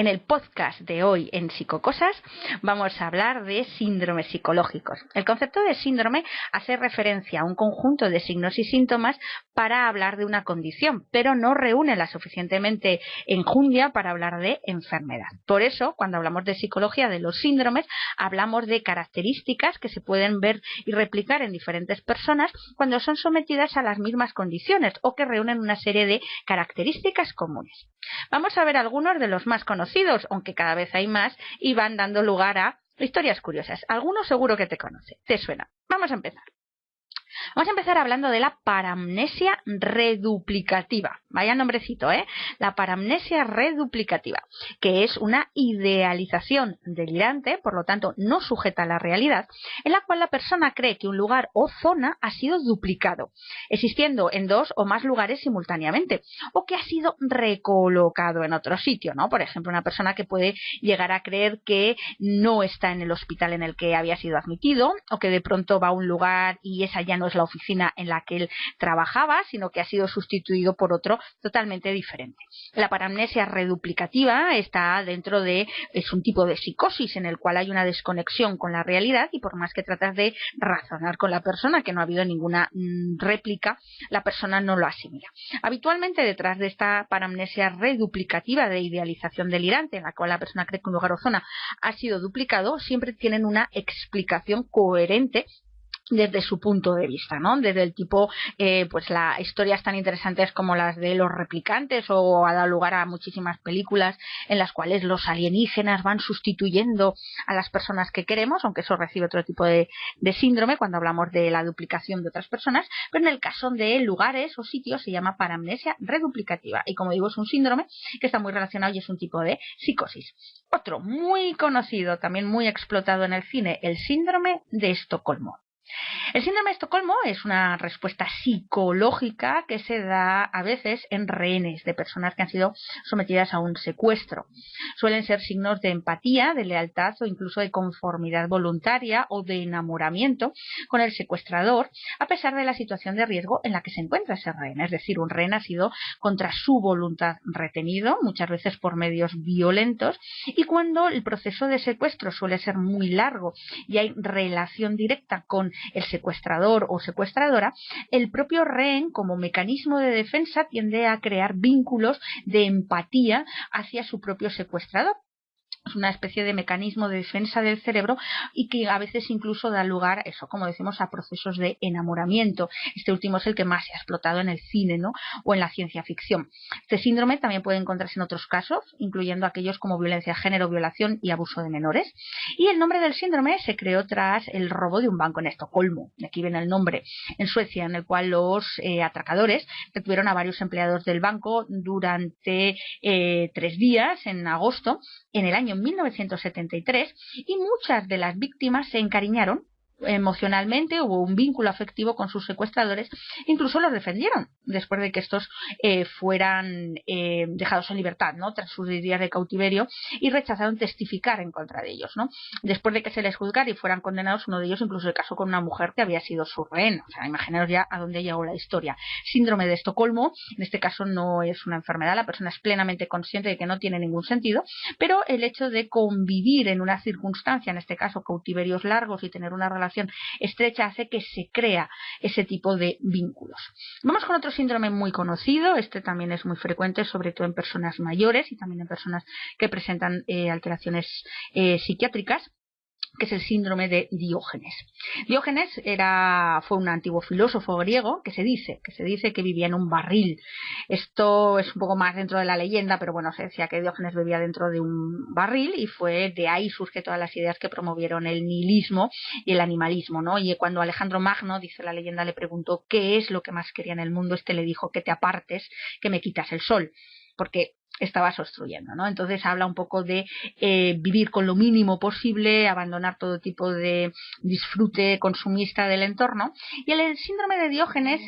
En el podcast de hoy en Psicocosas vamos a hablar de síndromes psicológicos. El concepto de síndrome hace referencia a un conjunto de signos y síntomas para hablar de una condición, pero no reúne la suficientemente enjundia para hablar de enfermedad. Por eso, cuando hablamos de psicología de los síndromes, hablamos de características que se pueden ver y replicar en diferentes personas cuando son sometidas a las mismas condiciones o que reúnen una serie de características comunes. Vamos a ver algunos de los más conocidos, aunque cada vez hay más, y van dando lugar a historias curiosas. Algunos seguro que te suena. Vamos a empezar. Vamos a empezar hablando de la paramnesia reduplicativa. Vaya nombrecito, ¿eh? La paramnesia reduplicativa, que es una idealización delirante, por lo tanto no sujeta a la realidad, en la cual la persona cree que un lugar o zona ha sido duplicado, existiendo en dos o más lugares simultáneamente, o que ha sido recolocado en otro sitio, ¿no? Por ejemplo, una persona que puede llegar a creer que no está en el hospital en el que había sido admitido, o que de pronto va a un lugar y esa ya no es la oficina en la que él trabajaba, sino que ha sido sustituido por otro totalmente diferente. La paramnesia reduplicativa está dentro de, es un tipo de psicosis en el cual hay una desconexión con la realidad y por más que tratas de razonar con la persona, que no ha habido ninguna réplica, la persona no lo asimila. Habitualmente detrás de esta paramnesia reduplicativa de idealización delirante, en la cual la persona cree que un lugar o zona ha sido duplicado, siempre tienen una explicación coherente desde su punto de vista, ¿no? Desde el tipo, pues las historias tan interesantes como las de los replicantes, o ha dado lugar a muchísimas películas en las cuales los alienígenas van sustituyendo a las personas que queremos, aunque eso recibe otro tipo de síndrome cuando hablamos de la duplicación de otras personas, pero en el caso de lugares o sitios se llama paramnesia reduplicativa y como digo es un síndrome que está muy relacionado y es un tipo de psicosis. Otro muy conocido, también muy explotado en el cine, el síndrome de Estocolmo. El síndrome de Estocolmo es una respuesta psicológica que se da a veces en rehenes de personas que han sido sometidas a un secuestro. Suelen ser signos de empatía, de lealtad o incluso de conformidad voluntaria o de enamoramiento con el secuestrador, a pesar de la situación de riesgo en la que se encuentra ese rehén. Es decir, un rehén ha sido contra su voluntad retenido, muchas veces por medios violentos, y cuando el proceso de secuestro suele ser muy largo y hay relación directa con el secuestrador o secuestradora, el propio rehén como mecanismo de defensa tiende a crear vínculos de empatía hacia su propio secuestrador. Es una especie de mecanismo de defensa del cerebro y que a veces incluso da lugar, eso como decimos, a procesos de enamoramiento. Este último es el que más se ha explotado en el cine, ¿no? O en la ciencia ficción. Este síndrome también puede encontrarse en otros casos, incluyendo aquellos como violencia de género, violación y abuso de menores. Y el nombre del síndrome se creó tras el robo de un banco en Estocolmo, de aquí viene el nombre, en Suecia, en el cual los atracadores detuvieron a varios empleados del banco durante 3 días en agosto en el año 1973 y muchas de las víctimas se encariñaron emocionalmente, hubo un vínculo afectivo con sus secuestradores, incluso los defendieron después de que estos fueran dejados en libertad, ¿no? Tras sus días de cautiverio, y rechazaron testificar en contra de ellos, ¿no? Después de que se les juzgara y fueran condenados, uno de ellos incluso se casó con una mujer que había sido su rehén. O sea, imaginaos ya a dónde llegó la historia. Síndrome de Estocolmo, en este caso no es una enfermedad, la persona es plenamente consciente de que no tiene ningún sentido, pero el hecho de convivir en una circunstancia, en este caso cautiverios largos y tener una relación estrecha, hace que se crea ese tipo de vínculos. Vamos con otro síndrome muy conocido, este también es muy frecuente, sobre todo en personas mayores y también en personas que presentan alteraciones psiquiátricas, que es el síndrome de Diógenes. Diógenes fue un antiguo filósofo griego que se dice que vivía en un barril. Esto es un poco más dentro de la leyenda, pero bueno, se decía que Diógenes vivía dentro de un barril y fue de ahí surge todas las ideas que promovieron el nihilismo y el animalismo, ¿no? Y cuando Alejandro Magno, dice la leyenda, le preguntó qué es lo que más quería en el mundo, este le dijo: que te apartes, que me quitas el sol, porque estabas obstruyendo, ¿no? Entonces habla un poco de vivir con lo mínimo posible, abandonar todo tipo de disfrute consumista del entorno. Y el síndrome de Diógenes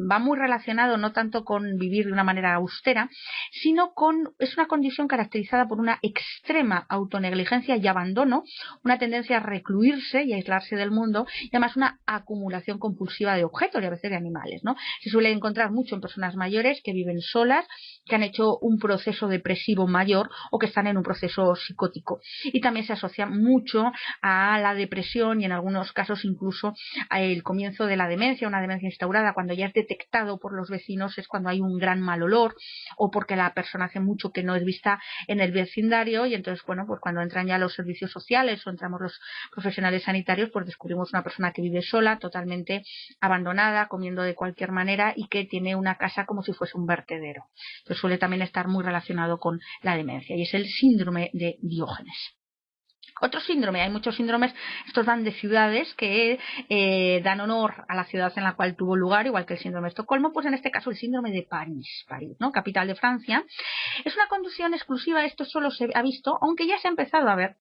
va muy relacionado no tanto con vivir de una manera austera, sino es una condición caracterizada por una extrema autonegligencia y abandono, una tendencia a recluirse y aislarse del mundo, y además una acumulación compulsiva de objetos y a veces de animales, ¿no? Se suele encontrar mucho en personas mayores que viven solas, que han hecho un proceso depresivo mayor o que están en un proceso psicótico. Y también se asocia mucho a la depresión y en algunos casos incluso al comienzo de la demencia, una demencia instaurada cuando ya es detectado por los vecinos, es cuando hay un gran mal olor o porque la persona hace mucho que no es vista en el vecindario, y entonces, bueno, pues cuando entran ya los servicios sociales o entramos los profesionales sanitarios, pues descubrimos una persona que vive sola, totalmente abandonada, comiendo de cualquier manera y que tiene una casa como si fuese un vertedero. Entonces suele también estar muy relacionado con la demencia y es el síndrome de Diógenes. Otro síndrome, hay muchos síndromes, estos dan de ciudades que dan honor a la ciudad en la cual tuvo lugar, igual que el síndrome de Estocolmo, pues en este caso el síndrome de París, ¿no? Capital de Francia. Es una condición exclusiva, esto solo se ha visto, aunque ya se ha empezado a ver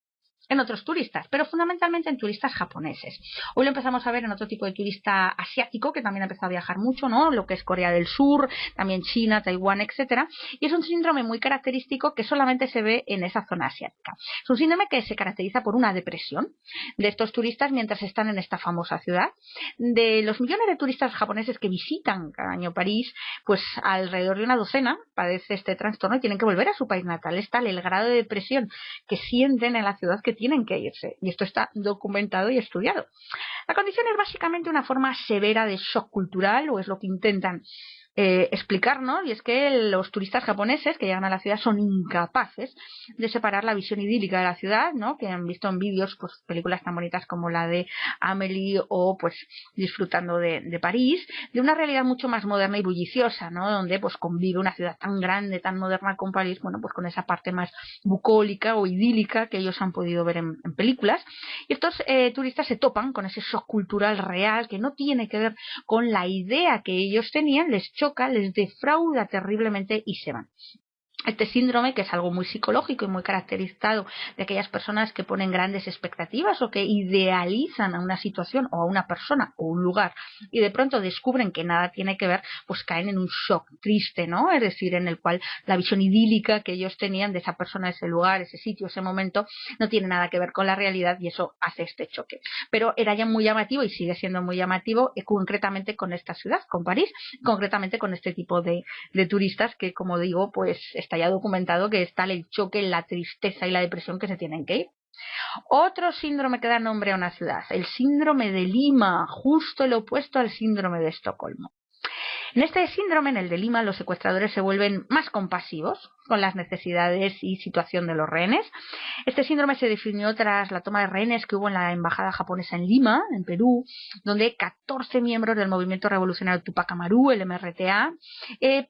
en otros turistas, pero fundamentalmente en turistas japoneses. Hoy lo empezamos a ver en otro tipo de turista asiático que también ha empezado a viajar mucho, ¿no? Lo que es Corea del Sur, también China, Taiwán, etcétera. Y es un síndrome muy característico que solamente se ve en esa zona asiática. Es un síndrome que se caracteriza por una depresión de estos turistas mientras están en esta famosa ciudad. De los millones de turistas japoneses que visitan cada año París, pues alrededor de una docena padece este trastorno y tienen que volver a su país natal. Es tal el grado de depresión que sienten en la ciudad que tienen que irse, y esto está documentado y estudiado. La condición es básicamente una forma severa de shock cultural, o es lo que intentan explicarnos, y es que los turistas japoneses que llegan a la ciudad son incapaces de separar la visión idílica de la ciudad, ¿no? Que han visto en vídeos pues películas tan bonitas como la de Amélie o pues Disfrutando de París, de una realidad mucho más moderna y bulliciosa, ¿no? Donde pues convive una ciudad tan grande, tan moderna con París, bueno, pues con esa parte más bucólica o idílica que ellos han podido ver en películas. Y estos turistas se topan con ese shock cultural real que no tiene que ver con la idea que ellos tenían, les choca, les defrauda terriblemente y se van. Este síndrome, que es algo muy psicológico y muy caracterizado de aquellas personas que ponen grandes expectativas o que idealizan a una situación o a una persona o un lugar y de pronto descubren que nada tiene que ver, pues caen en un shock triste, ¿no? Es decir, en el cual la visión idílica que ellos tenían de esa persona, ese lugar, ese sitio, ese momento, no tiene nada que ver con la realidad y eso hace este choque. Pero era ya muy llamativo y sigue siendo muy llamativo concretamente con esta ciudad, con París, concretamente con este tipo de turistas que, como digo, pues está ya documentado que es tal el choque, la tristeza y la depresión que se tienen que ir. Otro síndrome que da nombre a una ciudad, el síndrome de Lima, justo el opuesto al síndrome de Estocolmo. En este síndrome, en el de Lima, los secuestradores se vuelven más compasivos con las necesidades y situación de los rehenes. Este síndrome se definió tras la toma de rehenes que hubo en la embajada japonesa en Lima, en Perú, donde 14 miembros del movimiento revolucionario Tupac Amaru, el MRTA,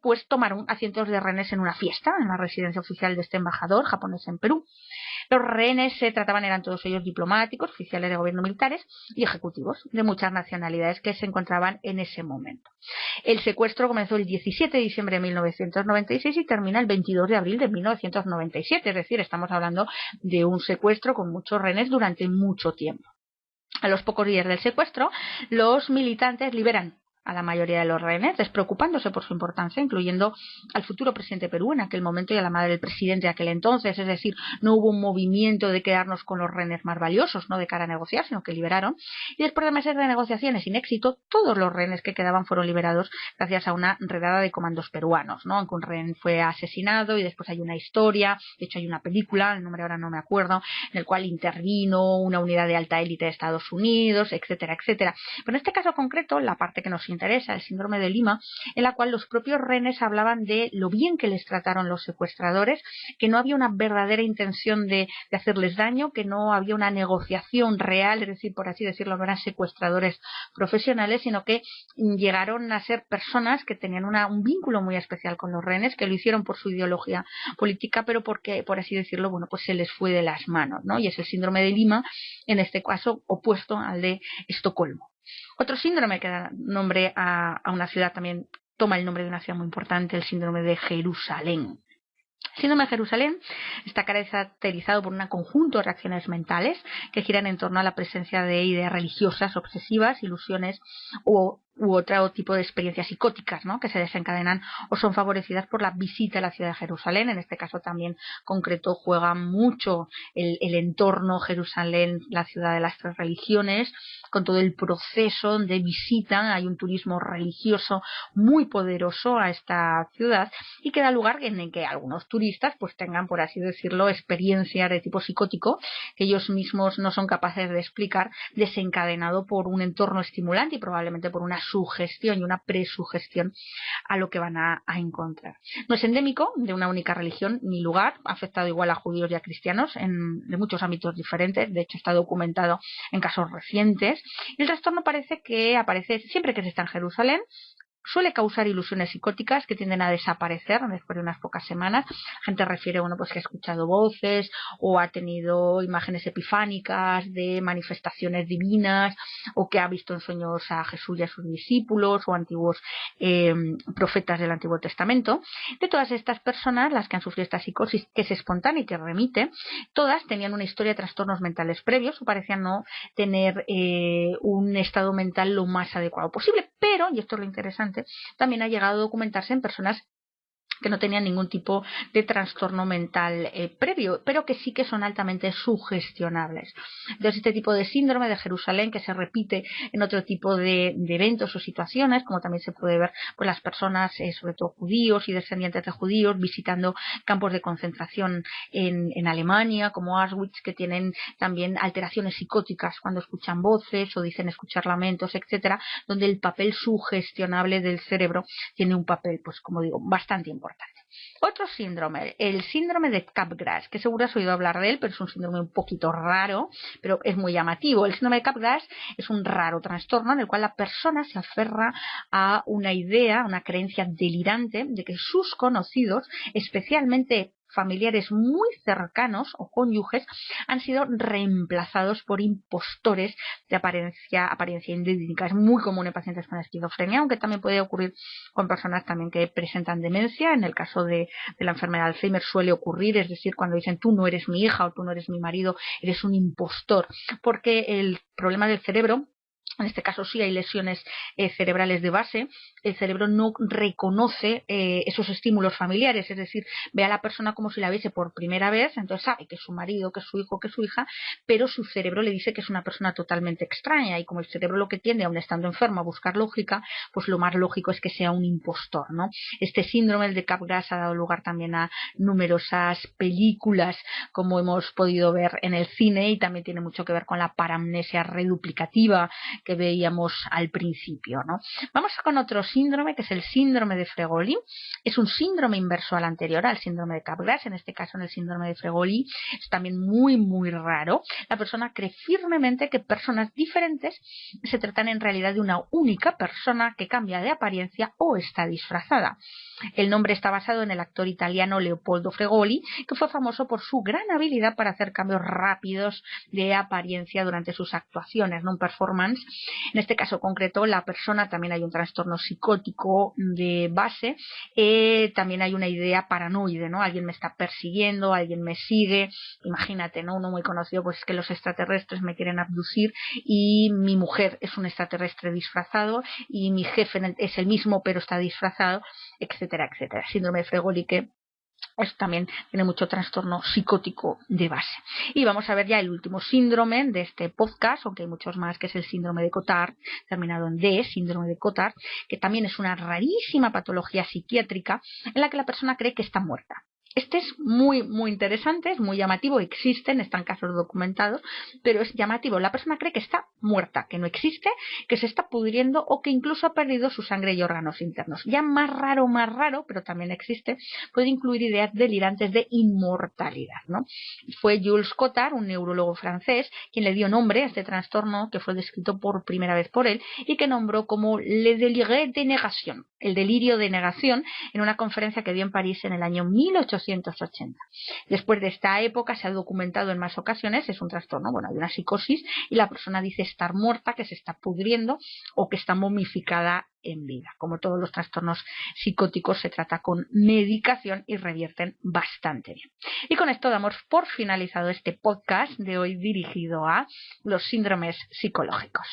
pues tomaron a cientos de rehenes en una fiesta en la residencia oficial de este embajador japonés en Perú. Los rehenes se trataban, eran todos ellos diplomáticos, oficiales de gobierno militares y ejecutivos de muchas nacionalidades que se encontraban en ese momento. El secuestro comenzó el 17 de diciembre de 1996 y termina el 22 de abril de 1997, es decir, estamos hablando de un secuestro con muchos rehenes durante mucho tiempo. A los pocos días del secuestro, los militantes liberan a la mayoría de los rehenes, despreocupándose por su importancia, incluyendo al futuro presidente de Perú en aquel momento y a la madre del presidente de aquel entonces. Es decir, no hubo un movimiento de quedarnos con los rehenes más valiosos, no de cara a negociar, sino que liberaron. Y después de meses de negociaciones sin éxito, todos los rehenes que quedaban fueron liberados gracias a una redada de comandos peruanos, ¿no? Aunque un rehén fue asesinado y después hay una historia, de hecho hay una película, el nombre ahora no me acuerdo, en el cual intervino una unidad de alta élite de Estados Unidos, etcétera, etcétera. Pero en este caso concreto, la parte que nos interesa, el síndrome de Lima, en la cual los propios rehenes hablaban de lo bien que les trataron los secuestradores, que no había una verdadera intención de hacerles daño, que no había una negociación real, es decir, por así decirlo, no eran secuestradores profesionales, sino que llegaron a ser personas que tenían un vínculo muy especial con los rehenes, que lo hicieron por su ideología política, pero porque, por así decirlo, bueno, pues se les fue de las manos, ¿no? Y es el síndrome de Lima, en este caso opuesto al de Estocolmo. Otro síndrome que da nombre a una ciudad también toma el nombre de una ciudad muy importante, el síndrome de Jerusalén. El síndrome de Jerusalén está caracterizado por un conjunto de reacciones mentales que giran en torno a la presencia de ideas religiosas obsesivas, ilusiones o u otro tipo de experiencias psicóticas, ¿no?, que se desencadenan o son favorecidas por la visita a la ciudad de Jerusalén. En este caso también concreto juega mucho el entorno Jerusalén, la ciudad de las tres religiones, con todo el proceso donde visitan. Hay un turismo religioso muy poderoso a esta ciudad y que da lugar en el que algunos turistas pues tengan, por así decirlo, experiencias de tipo psicótico que ellos mismos no son capaces de explicar, desencadenado por un entorno estimulante y probablemente por una sugestión y una presugestión a lo que van a encontrar. No es endémico de una única religión ni lugar, ha afectado igual a judíos y a cristianos de muchos ámbitos diferentes, de hecho está documentado en casos recientes. El trastorno parece que aparece siempre que se está en Jerusalén. Suele causar ilusiones psicóticas que tienden a desaparecer después de unas pocas semanas. La gente refiere, bueno, pues que ha escuchado voces o ha tenido imágenes epifánicas de manifestaciones divinas, o que ha visto en sueños a Jesús y a sus discípulos o antiguos profetas del Antiguo Testamento. De todas estas personas, las que han sufrido esta psicosis, que es espontánea y que remite, todas tenían una historia de trastornos mentales previos o parecían no tener un estado mental lo más adecuado posible. Pero, y esto es lo interesante, también ha llegado a documentarse en personas que no tenían ningún tipo de trastorno mental previo, pero que sí que son altamente sugestionables. Entonces, este tipo de síndrome de Jerusalén, que se repite en otro tipo de eventos o situaciones, como también se puede ver pues las personas, sobre todo judíos y descendientes de judíos, visitando campos de concentración en Alemania, como Auschwitz, que tienen también alteraciones psicóticas cuando escuchan voces o dicen escuchar lamentos, etcétera, donde el papel sugestionable del cerebro tiene un papel, pues como digo, bastante importante. Otro síndrome, el síndrome de Capgras, que seguro has oído hablar de él, pero es un síndrome un poquito raro, pero es muy llamativo. El síndrome de Capgras es un raro trastorno en el cual la persona se aferra a una idea, una creencia delirante de que sus conocidos, especialmente familiares muy cercanos o cónyuges, han sido reemplazados por impostores de apariencia indigna. Es muy común en pacientes con esquizofrenia, aunque también puede ocurrir con personas también que presentan demencia. En el caso de la enfermedad de Alzheimer suele ocurrir, es decir, cuando dicen tú no eres mi hija o tú no eres mi marido, eres un impostor, porque el problema del cerebro, en este caso sí hay lesiones cerebrales de base, el cerebro no reconoce esos estímulos familiares, es decir, ve a la persona como si la viese por primera vez, entonces sabe que es su marido, que es su hijo, que es su hija, pero su cerebro le dice que es una persona totalmente extraña, y como el cerebro lo que tiende, aun estando enfermo, a buscar lógica, pues lo más lógico es que sea un impostor, ¿no? Este síndrome, el de Capgras, ha dado lugar también a numerosas películas, como hemos podido ver en el cine, y también tiene mucho que ver con la paramnesia reduplicativa que veíamos al principio, ¿no? Vamos con otro síndrome, que es el síndrome de Fregoli. Es un síndrome inverso al anterior, al síndrome de Capgras. En este caso, en el síndrome de Fregoli, es también muy, muy raro. La persona cree firmemente que personas diferentes se tratan en realidad de una única persona que cambia de apariencia o está disfrazada. El nombre está basado en el actor italiano Leopoldo Fregoli, que fue famoso por su gran habilidad para hacer cambios rápidos de apariencia durante sus actuaciones, ¿no? Un performance. En este caso concreto, la persona, también hay un trastorno psicótico de base, también hay una idea paranoide, ¿no? Alguien me está persiguiendo, alguien me sigue, imagínate, ¿no? Uno muy conocido, pues es que los extraterrestres me quieren abducir y mi mujer es un extraterrestre disfrazado y mi jefe es el mismo pero está disfrazado, etcétera, etcétera. Síndrome de Fregoli, que esto también tiene mucho trastorno psicótico de base. Y vamos a ver ya el último síndrome de este podcast, aunque hay muchos más, que es el síndrome de Cotard, terminado en D, síndrome de Cotard, que también es una rarísima patología psiquiátrica en la que la persona cree que está muerta. Este es muy, muy interesante, es muy llamativo, están casos documentados, pero es llamativo. La persona cree que está muerta, que no existe, que se está pudriendo o que incluso ha perdido su sangre y órganos internos. Ya más raro, pero también existe, puede incluir ideas delirantes de inmortalidad, ¿no? Fue Jules Cotard, un neurólogo francés, quien le dio nombre a este trastorno, que fue descrito por primera vez por él y que nombró como le délire de négation, el delirio de negación, en una conferencia que dio en París en el año 1880. Después de esta época se ha documentado en más ocasiones, es un trastorno, bueno, hay una psicosis y la persona dice estar muerta, que se está pudriendo o que está momificada en vida. Como todos los trastornos psicóticos, se trata con medicación y revierten bastante bien. Y con esto damos por finalizado este podcast de hoy dirigido a los síndromes psicológicos.